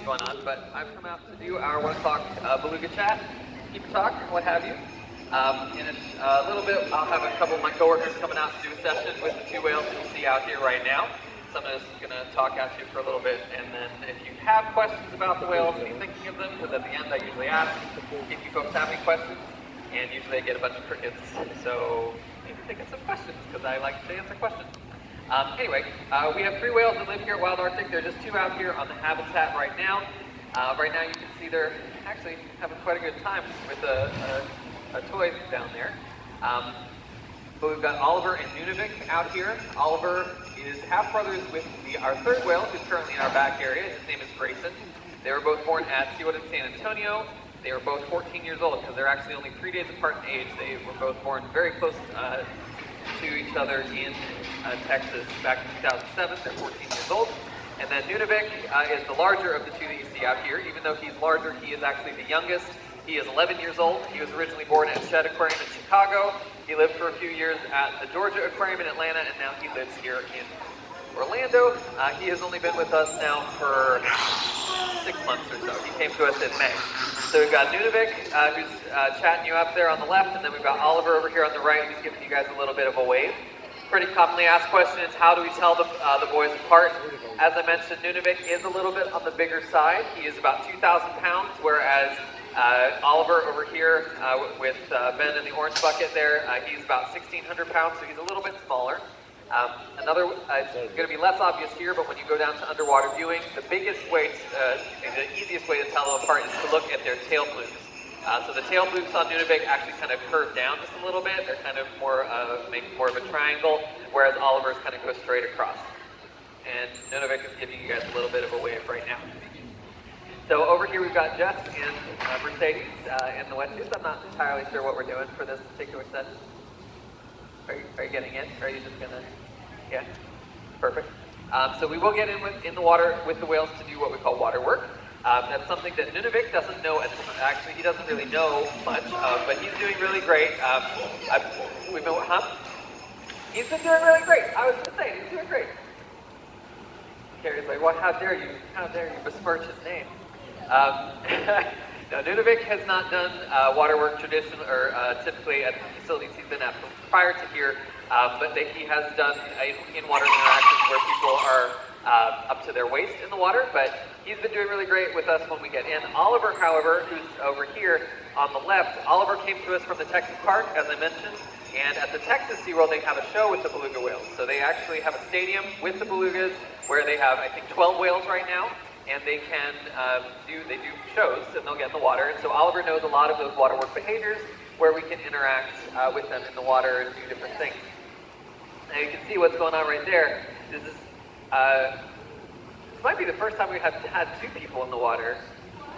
going on, but I've come out to do our 1 o'clock Beluga chat, keep talk, what have you. In a little bit, I'll have a couple of my coworkers coming out to do a session with the 2 whales that you see out here right now. So I'm just going to talk at you for a little bit, and then if you have questions about the whales and you're thinking of them, because at the end I usually ask if you folks have any questions, and usually I get a bunch of crickets, so maybe think of some questions, because I like to answer questions. Anyway, we have 3 whales that live here at Wild Arctic. There are just 2 out here on the habitat right now. Right now you can see they're actually having quite a good time with a toy down there. But we've got Oliver and Nunavik out here. Oliver is half-brothers with our 3rd whale, who's currently in our back area. His name is Grayson. They were both born at SeaWorld in San Antonio. They were both 14 years old, because they're actually only 3 days apart in age. They were both born very close to each other in Texas back in 2007. They're 14 years old. And then Nunavik is the larger of the 2 that you see out here. Even though he's larger, he is actually the youngest. He is 11 years old. He was originally born at Shedd Aquarium in Chicago. He lived for a few years at the Georgia Aquarium in Atlanta, and now he lives here in Orlando. He has only been with us now for 6 months or so. He came to us in May. So we've got Nunavik, who's chatting you up there on the left, and then we've got Oliver over here on the right, who's giving you guys a little bit of a wave. Pretty commonly asked question is, how do we tell the boys apart? As I mentioned, Nunavik is a little bit on the bigger side. He is about 2,000 pounds, whereas Oliver over here with Ben in the orange bucket there, he's about 1,600 pounds, so he's a little bit smaller. It's going to be less obvious here, but when you go down to underwater viewing, the biggest way, the easiest way to tell them apart is to look at their tail flukes. So the tail flukes on Nunavik actually kind of curve down just a little bit. They're kind of more, make more of a triangle, whereas Oliver's kind of go straight across. And Nunavik is giving you guys a little bit of a wave right now. So over here we've got Jess and Mercedes in the wetsuits. I'm not entirely sure what we're doing for this particular session. Are you getting in? Or are you just gonna, yeah, perfect. So we will get in the water with the whales to do what we call water work. That's something that Nunavik doesn't know. Actually, he doesn't really know much, but he's doing really great. He's been doing really great. I was gonna say, he's doing great. Carrie's like, what? How dare you besmirch his name? No, Nunavik has not done water work typically at the facilities he's been at prior to here, but he has done in-water interactions where people are up to their waist in the water, but he's been doing really great with us when we get in. Oliver, however, who's over here on the left, Oliver came to us from the Texas park, as I mentioned, and at the Texas SeaWorld they have a show with the beluga whales. So they actually have a stadium with the belugas where they have, I think, 12 whales right now, and they can do shows, and they'll get in the water. And so Oliver knows a lot of those water work behaviors where we can interact with them in the water and do different things. Now you can see what's going on right there. This might be the first time we've had 2 people in the water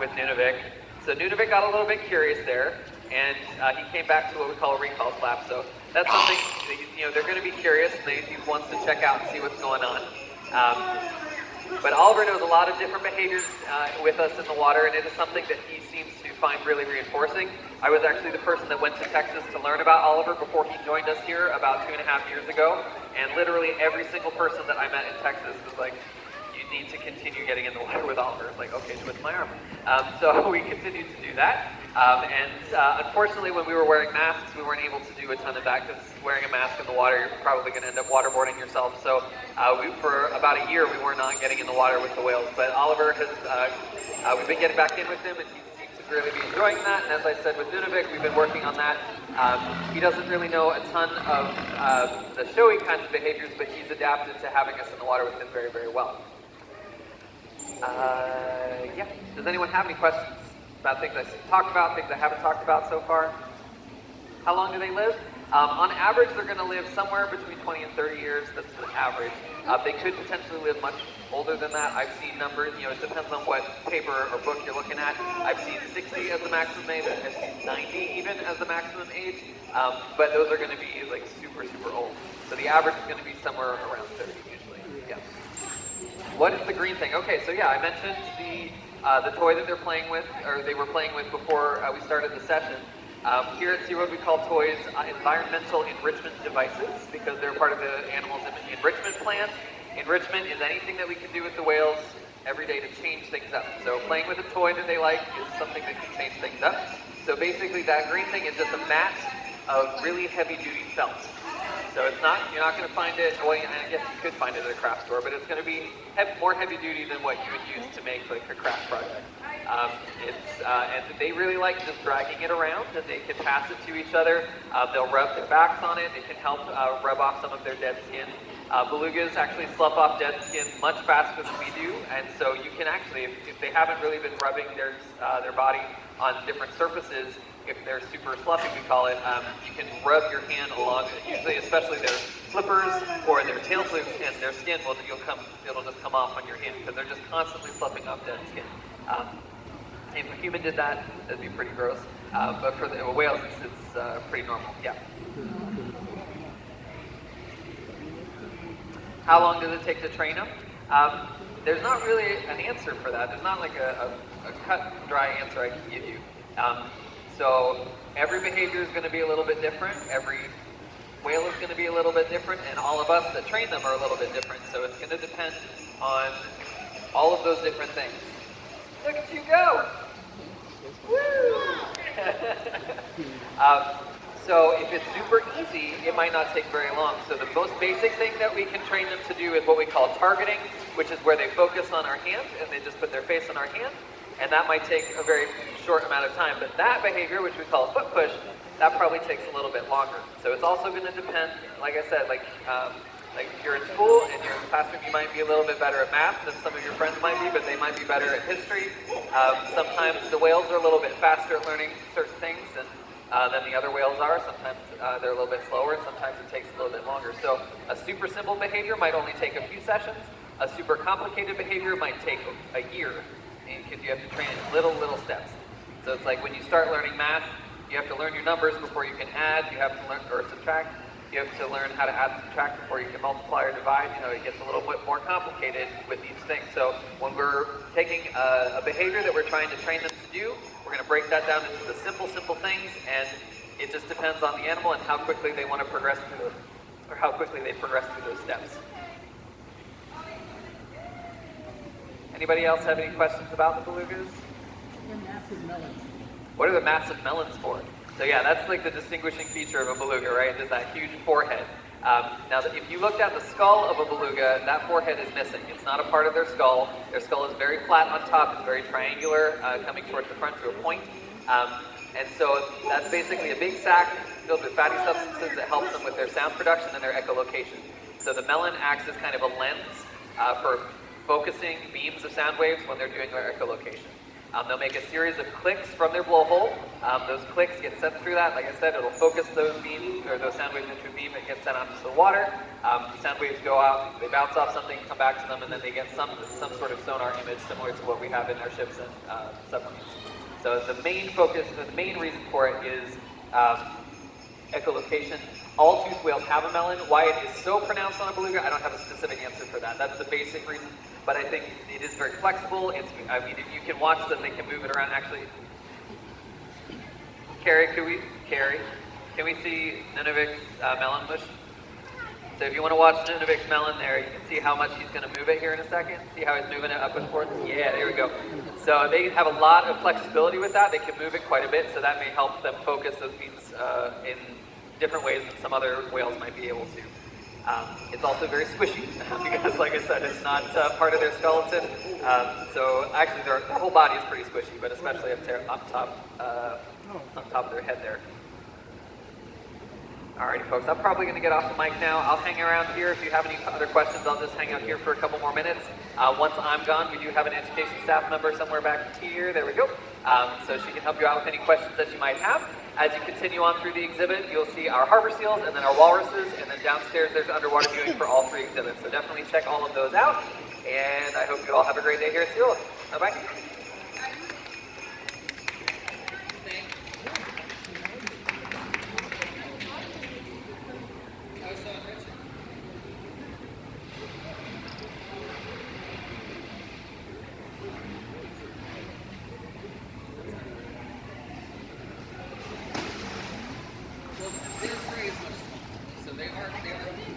with Nunavik. So Nunavik got a little bit curious there, and he came back to what we call a recall slap. So that's something that, they're going to be curious, and he wants to check out and see what's going on. But Oliver knows a lot of different behaviors with us in the water, and it is something that he seems to find really reinforcing. I was actually the person that went to Texas to learn about Oliver before he joined us here about 2.5 years ago, and literally every single person that I met in Texas was like, you need to continue getting in the water with Oliver. It's like, okay, twist my arm. So we continued to do that. Unfortunately, when we were wearing masks, we weren't able to do a ton of that, because wearing a mask in the water, you're probably going to end up waterboarding yourself. So for about a year, we were not getting in the water with the whales. But Oliver has, we've been getting back in with him, and he seems to really be enjoying that. And as I said with Nunavik, we've been working on that. He doesn't really know a ton of the showy kinds of behaviors, but he's adapted to having us in the water with him very, very well. Yeah. Does anyone have any questions about things I talked about, things I haven't talked about so far? How long do they live? On average, they're going to live somewhere between 20 and 30 years. That's the average. They could potentially live much older than that. I've seen numbers, it depends on what paper or book you're looking at. I've seen 60 as the maximum age. I've seen 90 even as the maximum age. But those are going to be like super, super old. So the average is going to be somewhere around 30 usually. Yeah. What is the green thing? Okay, so yeah, I mentioned the toy that they're playing with, or they were playing with before we started the session. Here at SeaWorld we call toys environmental enrichment devices, because they're part of the animal's enrichment plan. Enrichment is anything that we can do with the whales every day to change things up. So playing with a toy that they like is something that can change things up. So basically that green thing is just a mat of really heavy duty felt. So it's not, you're not going to find it, well, I guess you could find it at a craft store, but it's going to be more heavy duty than what you would use to make like a craft project. And they really like just dragging it around, and they can pass it to each other. They'll rub their backs on it. It can help rub off some of their dead skin. Belugas actually slough off dead skin much faster than we do, and so you can actually, if they haven't really been rubbing their body on different surfaces, if they're super sloughy, we call it, you can rub your hand along it. Usually, especially their flippers or their tail flukes, and their skin it'll just come off on your hand because they're just constantly sloughing off dead skin. If a human did that, that'd be pretty gross. But for the whales, it's pretty normal. Yeah. How long does it take to train them? There's not really an answer for that. There's not like a cut and dry answer I can give you. So every behavior is going to be a little bit different. Every whale is going to be a little bit different, and all of us that train them are a little bit different. So it's going to depend on all of those different things. Look at you go! Woo! So if it's super easy, it might not take very long. So the most basic thing that we can train them to do is what we call targeting, which is where they focus on our hand and they just put their face on our hand. And that might take a very short amount of time. But that behavior, which we call a foot push, that probably takes a little bit longer. So it's also going to depend, like I said, like if you're in school and you're in the classroom, you might be a little bit better at math than some of your friends might be, but they might be better at history. Sometimes the whales are a little bit faster at learning certain things than the other whales are. Sometimes they're a little bit slower, and sometimes it takes a little bit longer. So a super simple behavior might only take a few sessions. A super complicated behavior might take a year, because you have to train in little steps. So it's like when you start learning math, you have to learn your numbers before you can add, you have to learn, or subtract. You have to learn how to add and subtract before you can multiply or divide. You know, it gets a little bit more complicated with each thing. So when we're taking a behavior that we're trying to train them to do, we're going to break that down into the simple things, and it just depends on the animal and how quickly they want to progress through those, or how quickly they progress through those steps. Anybody else have any questions about the belugas? They're massive melons. What are the massive melons for? So yeah, that's like the distinguishing feature of a beluga, right? There's that huge forehead. Now, if you looked at the skull of a beluga, that forehead is missing. It's not a part of their skull. Their skull is very flat on top. It's very triangular, coming towards the front to a point. And so that's basically a big sac filled with fatty substances that helps them with their sound production and their echolocation. So the melon acts as kind of a lens for focusing beams of sound waves when they're doing their echolocation. They'll make a series of clicks from their blowhole. Those clicks get sent through that. Like I said, it'll focus those beams, or those sound waves into a beam that gets sent out into the water. The sound waves go out, they bounce off something, come back to them, and then they get some sort of sonar image similar to what we have in our ships and submarines. So the main focus, the main reason for it is echolocation. All toothed whales have a melon. Why it is so pronounced on a beluga, I don't have a specific answer for that. That's the basic reason. But I think it is very flexible. I mean, if you can watch them, they can move it around. Actually, Carrie, can we see Nunavik's melon bush? So if you want to watch Nunavik's melon there, you can see how much he's going to move it here in a second. See how he's moving it up and forth? Yeah, there we go. So they have a lot of flexibility with that. They can move it quite a bit, so that may help them focus those beams in different ways than some other whales might be able to. It's also very squishy because, like I said, it's not part of their skeleton. So actually, their whole body is pretty squishy, but especially up top of their head there. Alrighty, folks, I'm probably going to get off the mic now. I'll hang around here. If you have any other questions, I'll just hang out here for a couple more minutes. Once I'm gone, we do have an education staff member somewhere back here. There we go. So she can help you out with any questions that you might have. As you continue on through the exhibit, you'll see our harbor seals and then our walruses, and then downstairs there's underwater viewing for all three exhibits. So definitely check all of those out, and I hope you all have a great day here at SeaWorld. Bye-bye.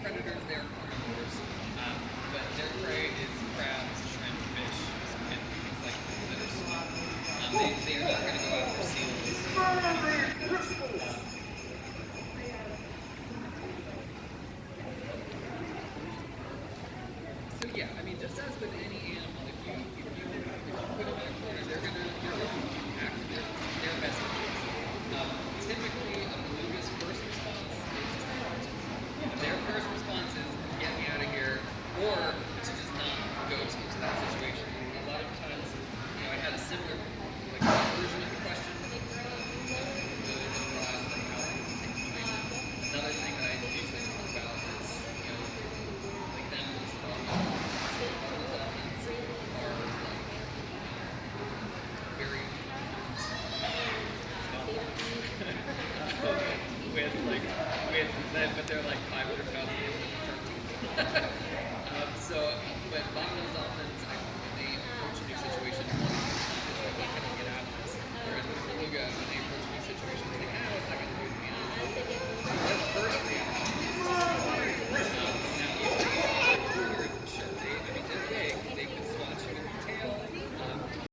Predators, they are carnivores, but their prey is crabs, shrimp, fish, They are not going to go after seals. So yeah, I mean, just as with any animal, if you put them in a corner, they're gonna act their best interest. Typically, a beluga's first response is to hunt. Their first response is get me out of here, or to just not go to that situation. A lot of times, you know, I had a similar like version of the question. Another thing that I usually talk about is, you know, like them as dolphins are like very with them, but they're like 500 pounds of